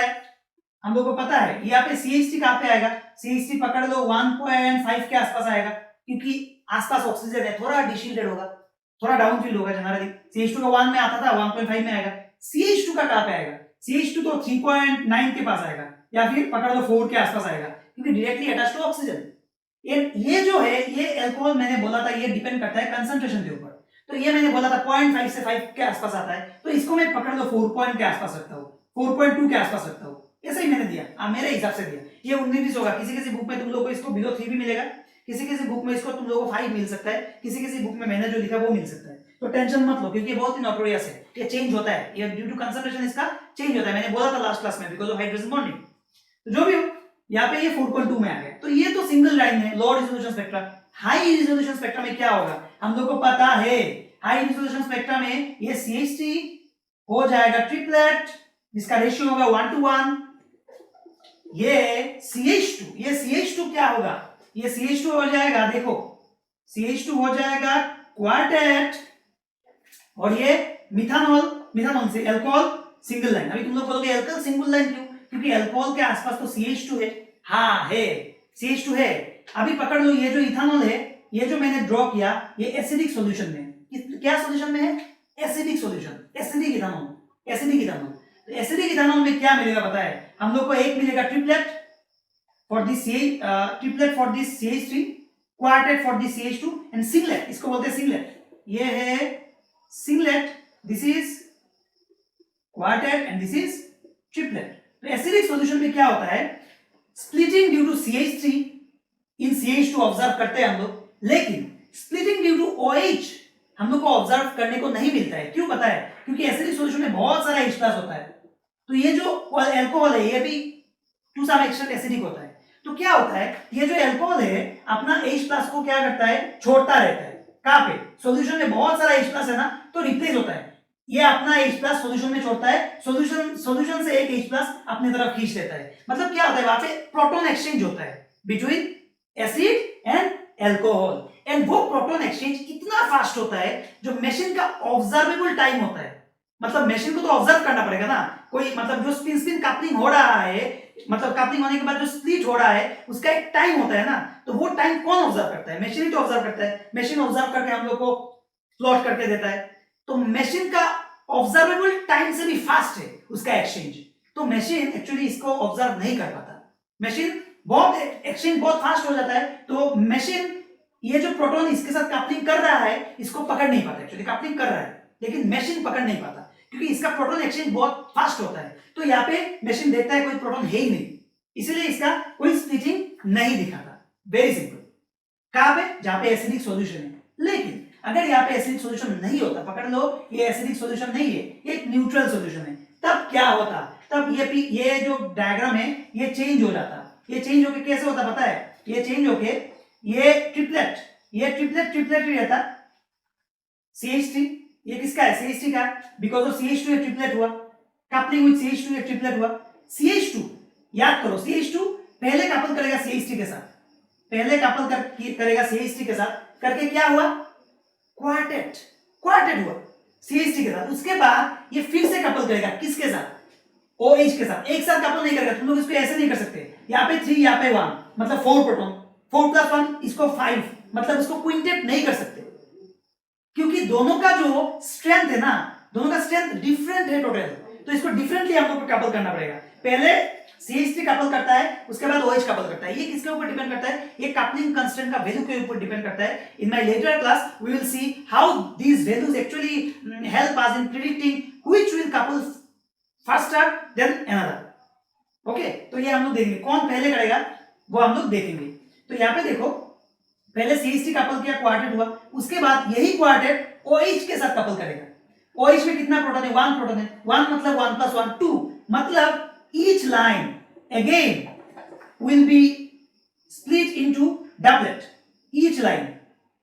है यहाँ पे CH3 कहां पे आएगा, CH3 पकड़ लो 1.5 के आसपास आएगा, क्योंकि आसपास ऑक्सीजन है, थोड़ा डिशिल्डेड होगा, थोड़ा डाउन फील्ड होगा जनरली। CH2 का 1 में आता था 1.5 में आएगा। CH2 का कहां पे आएगा, CH2 तो 3.9 के पास आएगा या फिर पकड़ लो 4 के आसपास आएगा, क्योंकि डायरेक्टली अटैच टू ऑक्सीजन। ये जो है ये अल्कोहल मैंने बोला था ये डिपेंड करता है कंसंट्रेशन के ऊपर। तो ये मैंने बोला था 0.5 से 5 के आसपास आता है, तो इसको मैं पकड़ लो 4 पॉइंट के आसपास रखता हूँ, 4.2 के आसपास रखता हूँ, ऐसे ही मैंने दिया, मेरे हिसाब से दिया। ये 19 होगा, किसी बुक में तुम लोगों को इसको बिलो 3 भी मिलेगा, किसी बुक में इसको तुम लोगों को 5 मिल सकता है, किसी बुक में मैंने जो लिखा वो मिल सकता है। तो टेंशन मत लो, क्योंकि ये बहुत ही नोटोरियस है, ये चेंज होता है, ये ड्यू टू कंसंट्रेशन इसका चेंज होता है। मैंने बोला था लास्ट क्लास में बिकॉज ऑफ हाइड्रोजन बॉन्डिंग। तो जो भी हो यहाँ पे ये 4.2 में आ गया। तो ये तो सिंगल लाइन है, low resolution spectra. High resolution spectra में क्या होगा हम लोग को पता है, हाई रिजोल्यूशन स्पेक्ट्रा में ये CH3 हो जाएगा ट्रिपलेट, जिसका रेशियो होगा 1:1। ये CH2 क्या होगा, ये CH2 हो जाएगा, देखो CH2 हो जाएगा क्वार्टेट, और ये मिथानॉल से अल्कोहल सिंगल लाइन। अभी तुम लोग बोलोगे अल्कोहल सिंगल लाइन क्यों, क्योंकि अल्कोहल के आसपास तो CH2 है। हाँ है, CH2 है। अभी पकड़ लो ये जो इथानॉल है, ये जो मैंने ड्रॉ किया, ये एसिडिक सॉल्यूशन में है। क्या सॉल्यूशन में है, एसिडिक सॉल्यूशन, एसिडिक इथानॉल। तो एसिडिक इथानॉल में क्या मिलेगा पता है हम लोग को, एक मिलेगा triplet for this CH3, quartet for this CH2 and singlet, इसको बोलते हैं सिंगलेट। ये है singlet, this is quartet and this is triplet. तो एसिडिक सॉल्यूशन में क्या होता है, splitting due to CH3 in CH2 observe करते हैं हम लोग, लेकिन स्प्लिटिंग ड्यू टू OH हम लोग को ऑब्जर्व करने को नहीं मिलता है। क्यों पता है, क्योंकि एसिडिक सॉल्यूशन में बहुत सारा H+ होता है। तो ये जो अल्कोहल है ये भी टू सम एक्सटेंट एसिडिक होता है। तो क्या होता है, ये जो अल्कोहल है अपना H+ को क्या करता है, छोड़ता रहता है। कहां पे, सॉल्यूशन में बहुत सारा H+ है ना, तो रिप्लेस होता है। ये अपना H+ सॉल्यूशन में छोड़ता है, सॉल्यूशन से एक H+ अपनी तरफ खींच लेता है। मतलब क्या होता है, वहां पे प्रोटॉन एक्सचेंज होता है between acid and alcohol, and वो प्रोटॉन एक्सचेंज इतना फास्ट होता है जो मशीन का ऑब्जर्वेबल टाइम होता है। मतलब मशीन को तो ऑब्जर्व करना पड़ेगा ना, कोई मतलब जो स्पिन कपलिंग हो रहा है, मतलब कपलिंग होने के बाद जो स्प्लिट हो रहा है उसका एक टाइम होता है ना, तो वो टाइम कौन ऑब्जर्व करता है, मशीन ही तो ऑब्जर्व करता है। मशीन ऑब्जर्व करके हम लोग को प्लॉट करके देता है। तो मशीन का ऑब्जर्वेबल टाइम से भी फास्ट है उसका एक्सचेंज, तो मशीन एक्चुअली इसको ऑब्जर्व नहीं कर पाता। मशीन बहुत एक्सचेंज बहुत फास्ट हो जाता है, तो मशीन ये जो प्रोटॉन इसके साथ कपलिंग कर रहा है इसको पकड़ नहीं पाता। एक्चुअली कपलिंग कर रहा है लेकिन मशीन पकड़ नहीं पाता, क्योंकि इसका प्रोटॉन एक्सचेंज बहुत फास्ट होता है। तो यहाँ पे मशीन देखता है कोई प्रोटॉन है ही नहीं, इसलिए इसका कोई स्प्लिटिंग नहीं दिखाता। Very simple. कहां पे, जहां पे एसिडिक सॉल्यूशन है। लेकिन अगर यहाँ पे एसिडिक सॉल्यूशन नहीं होता, पकड़ लो ये एसिडिक सॉल्यूशन नहीं है, ये एक न्यूट्रल सॉल्यूशन है, तब क्या होता, तब ये जो डायग्राम है ये चेंज हो जाता। ये चेंज होके कैसे होता पता है, ये चेंज होके ये ट्रिपलेट ही रहता। CH3 ये किसका है, CH3 का, बिकॉज ऑफ CH2 ये ट्रिपलेट हुआ, कपलिंग विद CH2 ये ट्रिपलेट हुआ। CH2 याद करो, CH2 पहले कपल करेगा CH3 के साथ, करेगा CH3 के साथ, करके क्या हुआ, क्वार्टेट हुआ CH3 के साथ। उसके बाद ये फिर से कपल करेगा किसके साथ, OH के साथ। एक साथ कपल नहीं करेगा, तुम लोग इसको ऐसे नहीं कर सकते, यहाँ पे 3 यहाँ पे 1, मतलब 4 प्रोटॉन, 4 + 1 इसको 5, मतलब इसको क्विंटेट नहीं कर सकते, क्योंकि दोनों का जो स्ट्रेंथ है ना, दोनों का स्ट्रेंथ डिफरेंट है टोटल। तो इसको डिफरेंटली हम लोग को कपल करना पड़ेगा। पहले CH3 कपल करता है, उसके बाद OH कपल करता है। ये किसके ऊपर डिपेंड करता है, ये कपलिंग कांस्टेंट का वैल्यू के ऊपर डिपेंड करता है। In my later class we will see how these values actually help us in predicting which will couple faster than another. ओके, तो ये हम लोग देखेंगे कौन पहले करेगा, वो हम लोग देखेंगे। तो यहाँ पे देखो, पहले CH3 कपल किया, क्वार्टेट हुआ, उसके बाद यही क्वार्टेट OH के साथ कपल करेगा। OH में कितना प्रोटॉन है, 1 प्रोटॉन है। 1 मतलब 1 + 1 2, मतलब each line again will be split into doublet. Each line,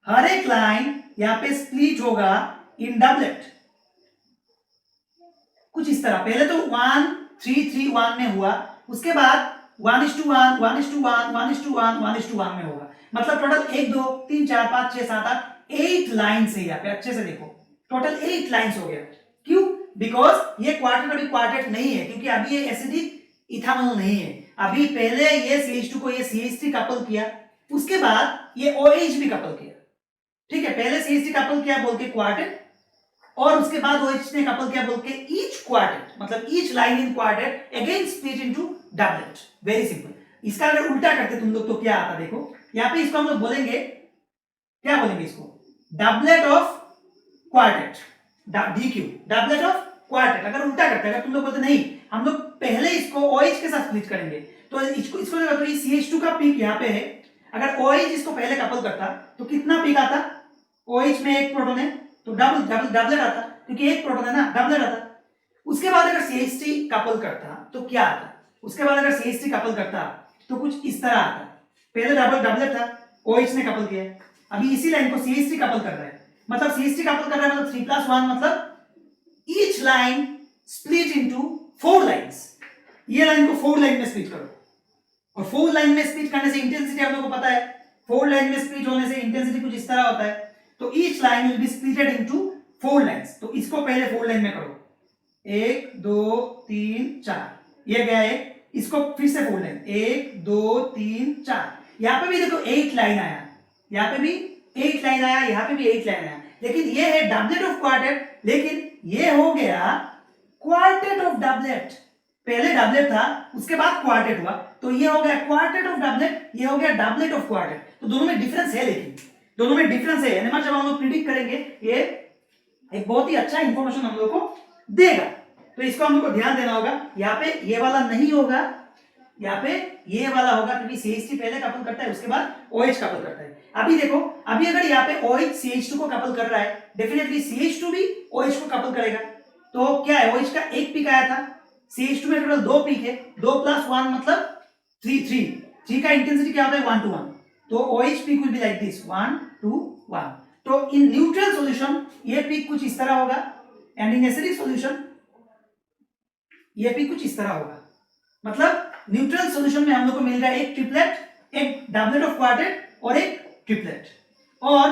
हर एक लाइन यहां पे स्प्लिट होगा इन डबलेट, कुछ इस तरह। पहले तो 1 3 3 1 में हुआ, उसके बाद 1:1 1:1 1:1 1:1 में होगा, मतलब टोटल 1 2 3 4 5 6 7 8 8 लाइन्स है। यहाँ पे अच्छे से देखो, टोटल 8 लाइन्स हो गया। क्यों? बिकॉज ये क्वार्टेट अभी क्वार्टेट नहीं है, क्योंकि अभी ये एसिडिक इथानॉल नहीं है। अभी पहले ये CH2 को ये CH3 कपल किया, उसके बाद ये OH भी कपल किया। ठीक है, पहले CH3 कपल किया बोल के क्वार्टेट, और उसके बाद OH ने कपल किया बोल के ईच क्वार्टेट, मतलब each line in quartet again split into doublet. Very simple. इसका अगर उल्टा करते तुम लोग तो क्या आता देखो, यहां पे इसको हम लोग बोलेंगे, क्या बोलेंगे इसको, doublet of quartet, DQ, doublet of quartet. अगर उल्टा करते, अगर तुम लोग बोलते नहीं हम लोग पहले इसको OH के साथ स्प्लिट करेंगे, तो इसको तो ये CH2 का पीक यहाँ पे है, अगर OH इसको पहले कपल करता तो कितना पीक आता, OH में एक प्रोटॉन है तो डबलेट आता, क्योंकि एक प्रोटॉन है ना, डबलेट आता। उसके बाद अगर CH3 कपल करता तो क्या आता, उसके बाद अगर CH3 कपल करता तो कुछ इस तरह आता। पहले डबलेट था, OH ने कपल किया, अभी इसी लाइन को CH3 कपल कर रहा है, मतलब CH3 कपल कर रहा है, मतलब 3 + 1, मतलब each line split into 4 lines. ये लाइन को 4 लाइन में स्प्लिट करो, और 4 लाइन में स्प्लिट करने से इंटेंसिटी हम लोग को पता है, 4 लाइन में स्प्लिट होने से इंटेंसिटी कुछ इस तरह होता है। तो each line will be splitted into 4 lines. तो इसको पहले 4 लाइन में करो, 1 2 3 4, ये गया एक, इसको फिर से 4 लाइन, 1 2 3 4। यहाँ पे भी देखो 8 लाइन आया, यहाँ पे भी 8 लाइन आया, यहाँ पे भी 8 लाइन आया, लेकिन ये है डबलेट ऑफ क्वार्टेट, लेकिन ये हो गया क्वार्टेट ऑफ डबलेट। पहले डबलेट था, उसके बाद क्वार्टेट हुआ, तो ये हो गया क्वार्टेट ऑफ डबलेट, ये हो गया डबलेट ऑफ क्वार्टेट। तो दोनों में डिफरेंस है, लेकिन दोनों में डिफरेंस है। एनएमआर जब हम लोग प्रिडिक्ट करेंगे, ये एक बहुत ही अच्छा इंफॉर्मेशन हम लोग को देगा, तो इसको हम लोग को ध्यान देना होगा। यहाँ पे ये वाला नहीं होगा, यहाँ पे ये वाला होगा, क्योंकि CH3 पहले कपल करता है, उसके बाद OH कपल करता है। अभी देखो, अभी अगर यहाँ पे OH CH2 को कपल कर रहा है, डेफिनेटली CH2 भी OH को कपल करेगा। तो क्या है, OH का एक पीक आया था, CH2 में टोटल 2 पीक है, 2 + 1 मतलब 3 का इंटेंसिटी क्या होता है, 1 to 1। तो OH peak will be like this, 1 to 1। तो इन न्यूट्रल सॉल्यूशन ये पीक कुछ इस तरह होगा, एंड इन एसिडिक सॉल्यूशन ये पीक कुछ इस तरह होगा। मतलब न्यूट्रल सॉल्यूशन में हम लोग को मिल रहा है एक ट्रिपलेट, एक डबलेट ऑफ क्वार्टेट और एक ट्रिपलेट, और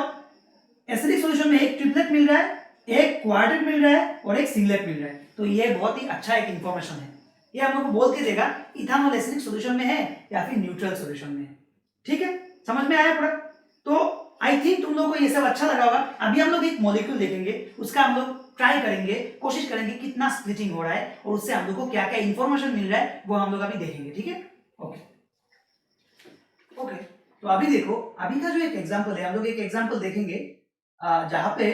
एसिडिक सॉल्यूशन में एक ट्रिपलेट मिल रहा है, एक क्वार्टेट मिल रहा है और एक सिंगलेट मिल रहा है। तो ये बहुत ही अच्छा एक इंफॉर्मेशन है, ये हम लोग को बोल के देगा इथानॉल एसिडिक सॉल्यूशन में है या फिर न्यूट्रल सॉल्यूशन में है। ठीक है, समझ में आया प्रोडक्ट? तो आई थिंक तुम लोगों को ये सब अच्छा लगा होगा। अभी हम लोग एक मॉलिक्यूल देखेंगे, उसका हम लोग ट्राई करेंगे, कोशिश करेंगे कितना स्प्लिटिंग हो रहा है और उससे हम लोग को क्या क्या इंफॉर्मेशन मिल रहा है, वो हम लोग अभी देखेंगे। ठीक है, ओके ओके। तो अभी देखो, अभी का जो एक एग्जांपल है, हम लोग एक एग्जांपल देखेंगे जहां पे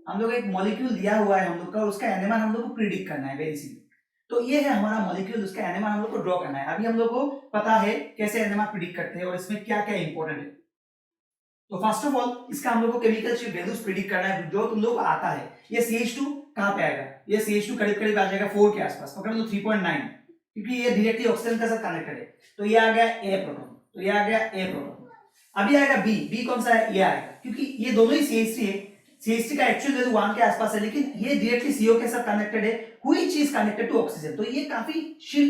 हम लोग एक मॉलिक्यूल दिया हुआ है हम लोग का, और उसका एनएमआर हम लोग को प्रिडिक्ट करना है। Very simple. तो ये है हमारा मॉलिक्यूल, उसका एनएमआर हम लोग को ड्रॉ करना है। अभी हम लोग को पता है कैसे एनएमआर प्रिडिक्ट करते हैं और इसमें क्या क्या इंपॉर्टेंट है। तो फर्स्ट ऑफ ऑल इसका हम लोग को केमिकल शिफ्ट वैल्यूज प्रिडिक्ट करना है, जो तुम लोग को आता है। ये CH2 कहां पे आएगा, ये CH2 करीब करीब आ जाएगा 4 के आसपास, पकड़ लो 3.9, क्योंकि ये डायरेक्टली ऑक्सीजन के साथ कनेक्टेड है। तो ये आ गया A प्रोटॉन, तो ये आ गया A प्रोटॉन। अभी आएगा B कौन सा है, ये आएगा, क्योंकि ये दोनों ही CH3 है। CH3 का एक्चुअल वैल्यू 1 के आसपास है, लेकिन ये डायरेक्टली CO के साथ कनेक्टेड है, which is connected to oxygen, तो ये काफी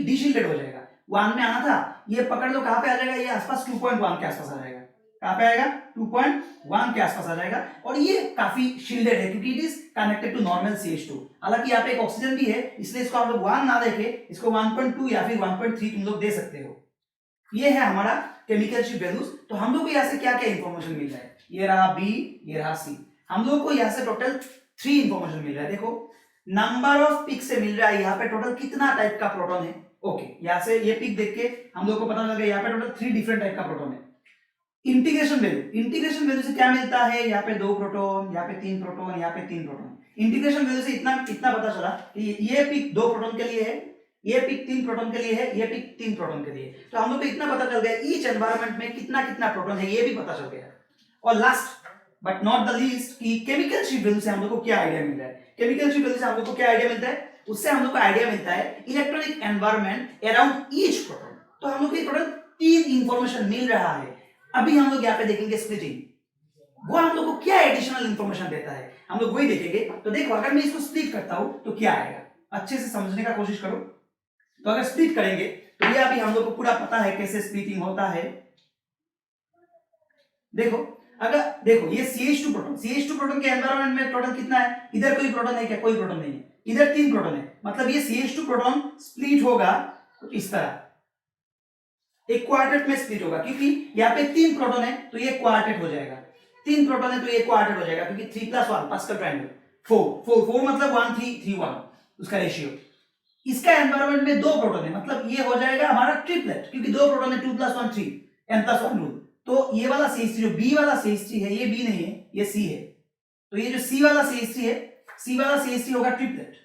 डिशिल्डेड हो जाएगा। 1 में आना था, ये पकड़ लो कहां पे आ जाएगा, ये आसपास 2.1 के आसपास आ जाएगा। कहां पे आएगा, 2.1 के आसपास आ जाएगा, और ये काफी शील्डेड है क्योंकि it is connected to normal CH2। हालांकि यहाँ पे एक ऑक्सीजन भी है, इसलिए इसको हम लोग 1 ना देके इसको 1.2 या फिर 1.3 तुम लोग दे सकते हो। ये है हमारा केमिकल शिफ्ट वैल्यूज। तो हम लोग को यहाँ से क्या क्या इंफॉर्मेशन मिल रहा है, ये रहा B, ये रहा C। हम लोग को यहाँ से टोटल 3 इंफॉर्मेशन मिल रहा है। देखो, नंबर ऑफ पिक से मिल रहा है यहाँ पे टोटल कितना टाइप का प्रोटॉन है। ओके, यहाँ से ये पिक देख के हम लोग को पता लग गया यहाँ पे टोटल 3 डिफरेंट टाइप का प्रोटॉन है। इंटीग्रेशन वैल्यू से क्या मिलता है, यहाँ पे 2 प्रोटॉन, यहाँ पे 3 प्रोटॉन, यहाँ पे 3 प्रोटॉन। इंटीग्रेशन वैल्यू से इतना पता चला कि ये पिक 2 प्रोटॉन के लिए है, ये पिक 3 प्रोटॉन के लिए है, ये पिक 3 प्रोटॉन के लिए। तो हम लोग को इतना पता चल गया ईच एनवायरनमेंट में कितना कितना प्रोटॉन है, ये भी पता चल गया। और last but not the least कि केमिकल शिफ्ट वैल्यू से हम लोग को क्या आइडिया मिल रहा है। केमिकल शिफ्ट वैल्यू से हम लोग को क्या आइडिया मिलता है, उससे हम लोग को आइडिया मिलता है electronic environment around each proton. तो हम लोग को टोटल 3 इंफॉर्मेशन मिल रहा है। अभी हम लोग यहाँ पे देखेंगे स्प्लिटिंग, वो हम लोग को क्या एडिशनल इंफॉर्मेशन देता है, हम लोग वही देखेंगे। तो देखो अगर मैं इसको स्प्लिट करता हूं तो क्या आएगा, अच्छे से समझने का कोशिश करो। तो अगर स्प्लिट करेंगे तो ये अभी हम लोग को पूरा पता है कैसे स्प्लिटिंग होता है। देखो अगर देखो ये CH2 प्रोटॉन, CH2 प्रोटॉन के एनवायरनमेंट में टोटल कितना है, इधर कोई प्रोटॉन है क्या, कोई प्रोटॉन नहीं है, इधर 3 प्रोटॉन है। मतलब ये CH2 प्रोटॉन स्प्लिट होगा कुछ इस तरह, एक क्वार्टेट में स्प्लिट होगा, क्योंकि यहाँ पे 3 प्रोटॉन है तो ये क्वार्टेट हो जाएगा, 3 प्रोटॉन है तो ये क्वार्टेट हो जाएगा, क्योंकि 3 + 1 पास्कल ट्रायंगल 4 मतलब 1 3 3 1 उसका रेशियो। इसका एनवायरनमेंट में 2 प्रोटॉन है, मतलब ये हो जाएगा हमारा ट्रिपलेट, क्योंकि 2 प्रोटॉन है, 2 + 1 3 n+1 रूल। तो ये वाला CH3 जो B वाला CH3 है, ये B नहीं है, ये C है। तो ये जो C वाला CH3 है, C वाला CH3 होगा ट्रिपलेट।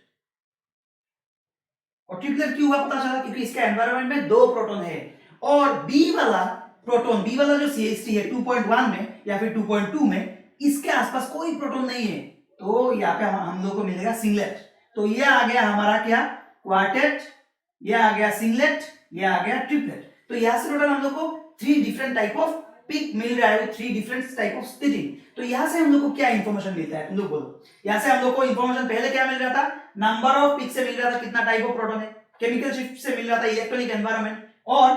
और ट्रिपलेट क्यों हुआ पता चला, क्योंकि इसका एनवायरनमेंट में 2 प्रोटॉन है। और B वाला प्रोटॉन, B वाला जो CH3 है 2.1 में या फिर 2.2 में, इसके आसपास कोई प्रोटॉन नहीं है, तो यहाँ पे हम लोग को मिलेगा सिंगलेट। तो ये आ गया हमारा क्या, क्वार्टेट, ये आ गया सिंगलेट, ये आ गया ट्रिपलेट। तो यहाँ से टोटल हम लोग को 3 डिफरेंट टाइप ऑफ पिक मिल रहा है, 3 डिफरेंट टाइप ऑफ स्प्लिटिंग। तो यहाँ से हम लोग को क्या इंफॉर्मेशन मिलता है, तुम लोग बोलो। यहाँ से हम लोग को इंफॉर्मेशन पहले क्या मिल रहा था, नंबर ऑफ पिक से मिल रहा था कितना टाइप ऑफ प्रोटॉन है, केमिकल शिफ्ट से मिल रहा था इलेक्ट्रॉनिक एनवायरनमेंट, और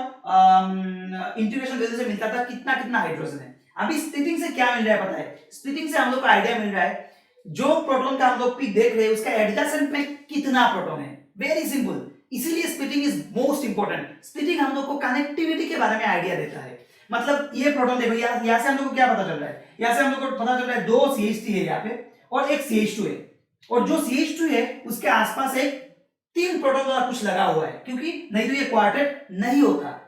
इंटीग्रेशन वैल्यू से मिलता था कितना कितना हाइड्रोजन है। अभी स्प्लिटिंग से क्या मिल रहा है पता है, स्प्लिटिंग से हम लोग को आइडिया मिल रहा है जो प्रोटॉन का हम लोग पिक देख रहे हैं उसका एडजेसेंट में कितना प्रोटॉन है। वेरी सिंपल, इसीलिए splitting is most important. Splitting हम लोग को कनेक्टिविटी के बारे में आइडिया देता है। मतलब ये प्रोटॉन देखो, यहाँ से हम लोग को क्या पता चल रहा है, यहाँ से हम लोग को पता चल रहा है 2 CH3 है यहाँ पे और एक CH2 है, और जो CH2 है उसके आसपास एक 3 प्रोटॉन वाला कुछ लगा हुआ है, क्योंकि नहीं तो ये क्वार्टेट नहीं होता।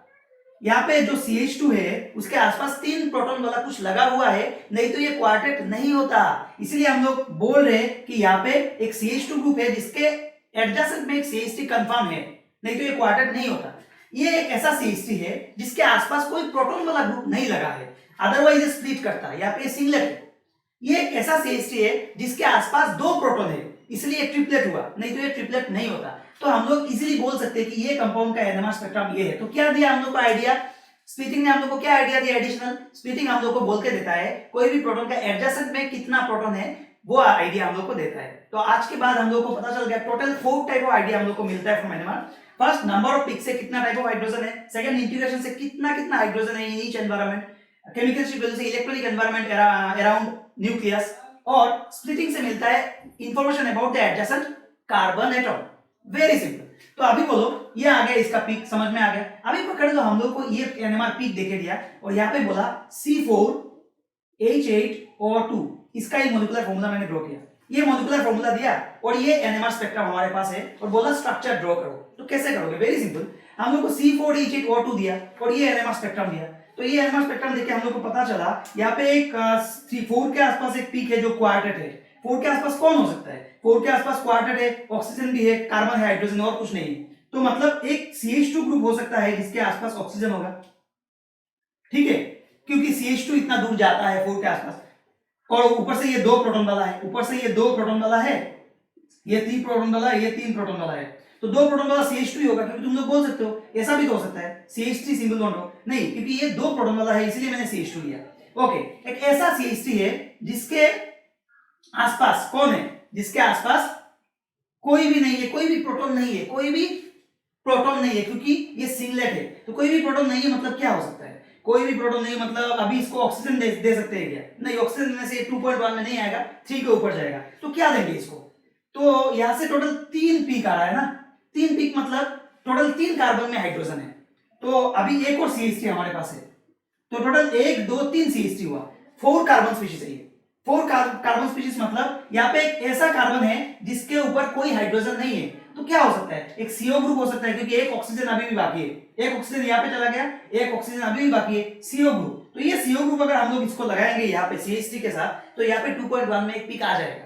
यहाँ पे जो CH2 है उसके आसपास 3 प्रोटॉन वाला कुछ लगा हुआ है, नहीं तो ये क्वार्टेट नहीं होता। इसलिए हम लोग बोल रहे हैं कि यहाँ पे एक CH2 ग्रुप है जिसके एडजेसेंट में एक CH3 कंफर्म है, नहीं तो ये क्वार्टेट नहीं होता। ये एक ऐसा CH3 है जिसके आसपास कोई प्रोटॉन वाला ग्रुप नहीं लगा है, अदरवाइज ये स्प्लिट करता है। यहाँ पे सिंगलेट है। ये एक ऐसा CH3 है जिसके आसपास 2 प्रोटॉन है, इसलिए ट्रिपलेट हुआ, नहीं तो ये ट्रिपलेट नहीं होता। तो हम लोग इजीली बोल सकते हैं कि ये कंपाउंड का एनएमआर स्पेक्ट्रम ये है। तो क्या दिया हम लोग को आइडिया, स्प्लिटिंग ने हम लोग को क्या आइडिया दिया एडिशनल। स्प्लिटिंग हम लोग को बोल के देता है कोई भी प्रोटॉन का एडजेसेंट में कितना प्रोटॉन है, वो आइडिया हम लोग को देता है। तो आज के बाद हम लोग को पता चल गया टोटल 4 टाइप ऑफ आइडिया हम लोग को मिलता है from NMR. First, number of peak से कितना टाइप ऑफ हाइड्रोजन है। सेकंड, इंटीग्रेशन से कितना कितना हाइड्रोजन है in each environment. Chemical shift value से इलेक्ट्रॉनिक एनवायरनमेंट अराउंड न्यूक्लियस। और स्प्लिटिंग से मिलता है information about the adjacent carbon atom. Very simple. तो अभी बोलो, ये आ गया इसका पीक, समझ में आ गया। अभी पकड़ लो, हम लोग को ये एनएमआर पीक देके दिया और यहाँ पे बोला C4H8O2, इसका ही मॉलिक्यूलर फॉर्मूला मैंने ड्रॉ किया। ये मॉलिक्यूलर फॉर्मूला दिया और ये एनएमआर स्पेक्ट्रम हमारे पास है और बोला स्ट्रक्चर ड्रॉ करो। तो कैसे करोगे, वेरी सिंपल। हम लोग को C4H8O2 दिया और ये एनएमआर स्पेक्ट्रम दिया। तो ये एनएमआर स्पेक्ट्रम देके हम लोग को पता चला यहाँ पे एक 4 के आसपास एक पीक है जो क्वार्टेट है। 4 के आसपास कौन हो सकता है, 4 के आसपास क्वार्टेट है, ऑक्सीजन भी है, कार्बन है, हाइड्रोजन और कुछ नहीं है। तो मतलब एक CH2 ग्रुप हो सकता है जिसके आसपास ऑक्सीजन होगा, ठीक है, क्योंकि CH2 इतना दूर जाता है 4 के आसपास। और ऊपर से ये 2 प्रोटॉन वाला है, ऊपर से ये 2 प्रोटॉन वाला है, ये 3 प्रोटॉन वाला है, ये 3 प्रोटॉन वाला है। तो 2 प्रोटॉन वाला CH2 ही होगा, क्योंकि तुम लोग बोल सकते हो ऐसा भी तो हो सकता है CH3 सिंगल बॉन्ड हो, नहीं, क्योंकि ये 2 प्रोटॉन वाला है इसलिए मैंने CH2 लिया। ओके, एक ऐसा CH3 है जिसके आसपास कौन है, जिसके आसपास कोई भी नहीं है, कोई भी प्रोटॉन नहीं है, कोई भी प्रोटॉन नहीं है, क्योंकि ये सिंगलेट है। तो कोई भी प्रोटॉन नहीं है मतलब क्या हो सकता है, कोई भी प्रोटॉन नहीं मतलब अभी इसको ऑक्सीजन दे सकते हैं क्या, नहीं, ऑक्सीजन देने से 2.1 में नहीं आएगा, 3 के ऊपर जाएगा। तो क्या देंगे इसको, तो यहां से टोटल 3 पीक आ रहा है ना, 3 पीक मतलब टोटल 3 कार्बन में हाइड्रोजन है। तो अभी एक और CH3 हमारे पास है, तो टोटल 1 2 3 CH3 हुआ, 4 कार्बन स्पीशीज है। 4 कार्बन स्पीशीज मतलब यहाँ पे एक ऐसा कार्बन है जिसके ऊपर कोई हाइड्रोजन नहीं है। तो क्या हो सकता है, एक CO ग्रुप हो सकता है, क्योंकि एक ऑक्सीजन अभी भी बाकी है, एक ऑक्सीजन यहाँ पे चला गया, एक ऑक्सीजन अभी भी बाकी है, CO ग्रुप। तो ये CO ग्रुप अगर हम लोग इसको लगाएंगे यहाँ पे CH3 के साथ, तो यहाँ पे 2.1 में एक पिक आ जाएगा।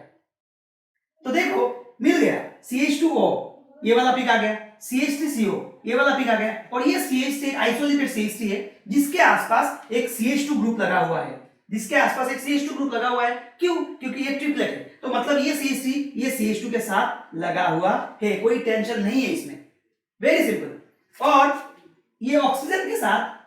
तो देखो मिल गया CH2O, ये वाला पिक आ गया, CH3CO, ये वाला पिक आ गया, और ये CH3 एक आइसोलेटेड CH3 है जिसके आसपास एक CH2 ग्रुप लगा हुआ है, जिसके आसपास एक CH2 ग्रुप लगा हुआ है। क्यों? क्योंकि ये ट्रिपलेट है, तो मतलब ये CH3 ये CH2 के साथ लगा हुआ है, कोई टेंशन नहीं है इसमें, वेरी सिंपल। और ये ऑक्सीजन के साथ,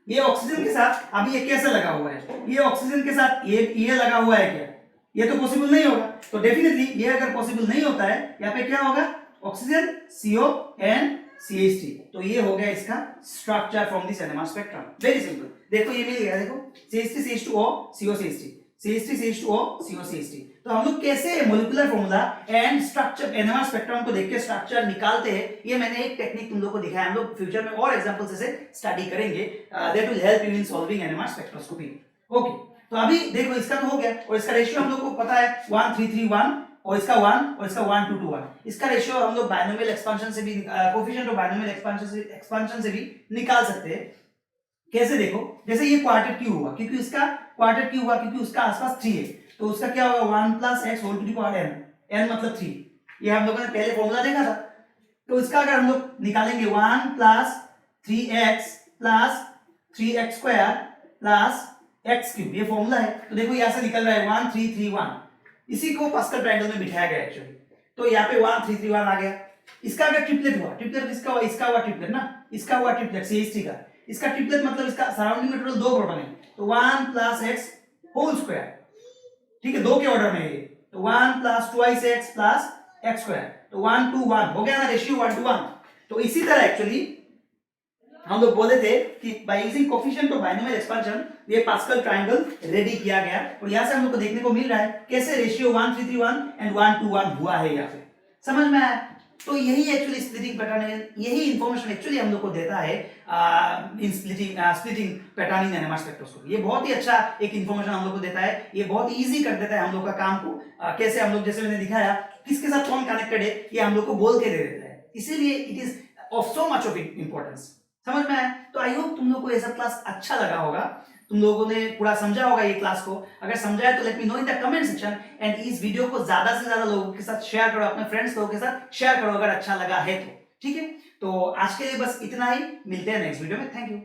ये ऑक्सीजन के साथ अब ये कैसे लगा हुआ है, ये ऑक्सीजन के साथ ये लगा हुआ है क्या? ये तो पॉसिबल नहीं होगा, तो डेफिनेटली ये अगर पॉसिबल नहीं होता है, यहाँ पे क्या होगा, ऑक्सीजन CO एंड CH3, तो ये हो गया इसका structure from this NMR spectrum, very simple. देखो ये मिल गया, देखो CH3 CH2O CO CH3, CH3 CH2O CO CH3। तो हम लोग कैसे molecular formula and structure NMR spectrum को देख के स्ट्रक्चर निकालते हैं, ये मैंने एक टेक्निक तुम लोग को दिखाया, हम लोग फ्यूचर में और एग्जांपल्स से स्टडी करेंगे, that will help you in solving NMR spectroscopy. Okay, तो अभी देखो इसका तो हो गया, और इसका रेशियो हम लोग को पता है 1 3 3 1, और इसका 1 और इसका 1 2 2 1। इसका रेशियो हम लोग बायनोमियल एक्सपेंशन से भी, कोएफिशिएंट ऑफ बायनोमियल एक्सपेंशन से भी निकाल सकते हैं। कैसे? देखो, जैसे ये क्वार्टेट क्यू हुआ, क्योंकि इसका क्वार्टेट क्यू हुआ क्योंकि उसका आसपास 3 है, तो उसका क्या होगा 1 + x whole to the power n, n मतलब 3, ये हम लोगों ने पहले फॉर्मूला देखा था। तो इसका अगर हम लोग निकालेंगे 1 + 3x + 3x² + x³ ये फॉर्मूला है, तो देखो यहां से निकल रहा है 1 3 3 1, इसी को पास्कल ट्रायंगल में बिठाया गया एक्चुअली, तो यहाँ पे 1 3 3 1 आ गया। इसका अगर ट्रिपलेट हुआ, ट्रिपलेट किसका हुआ, इसका हुआ ट्रिपलेट ना, इसका हुआ ट्रिपलेट CH3 का, इसका ट्रिपलेट मतलब इसका सराउंडिंग में टोटल 2 प्रोटॉन है, तो 1 + x होल स्क्वायर, ठीक है, 2 के ऑर्डर में है ये, तो 1 + 2x + x², तो 1 2 1 हो गया ना, रेशियो 1 to 1। तो इसी तरह एक्चुअली हम लोग बोले थे कि by using coefficient of binomial expansion ये पास्कल ट्रायंगल रेडी किया गया, और यहां से हम लोग को देखने को मिल रहा है कैसे रेशियो 1 3 3 1 एंड 1 2 1 हुआ है यहाँ पे, समझ में आया? तो यही एक्चुअली स्प्लिटिंग पैटर्न है, यही इंफॉर्मेशन एक्चुअली हम लोग को देता है इन splitting pattern in NMR spectroscopy. ये बहुत ही अच्छा एक इंफॉर्मेशन हम लोग को देता है, ये बहुत इजी कर देता है हम लोग का काम को, कैसे हम लोग, जैसे मैंने दिखाया किसके साथ कौन कनेक्टेड है ये हम लोग को बोल के दे देता है, इसीलिए it is of so much of importance, समझ में आया? तो आई होप तुम लोग को ये सब क्लास अच्छा लगा होगा, तुम लोगों ने पूरा समझा होगा ये क्लास को। अगर समझा है तो let me know in the comment section, and इस वीडियो को ज्यादा से ज्यादा लोगों के साथ शेयर करो, अपने फ्रेंड्स लोगों के साथ शेयर करो अगर अच्छा लगा है तो, ठीक है? तो आज के लिए बस इतना ही, मिलते हैं नेक्स्ट वीडियो में, थैंक यू।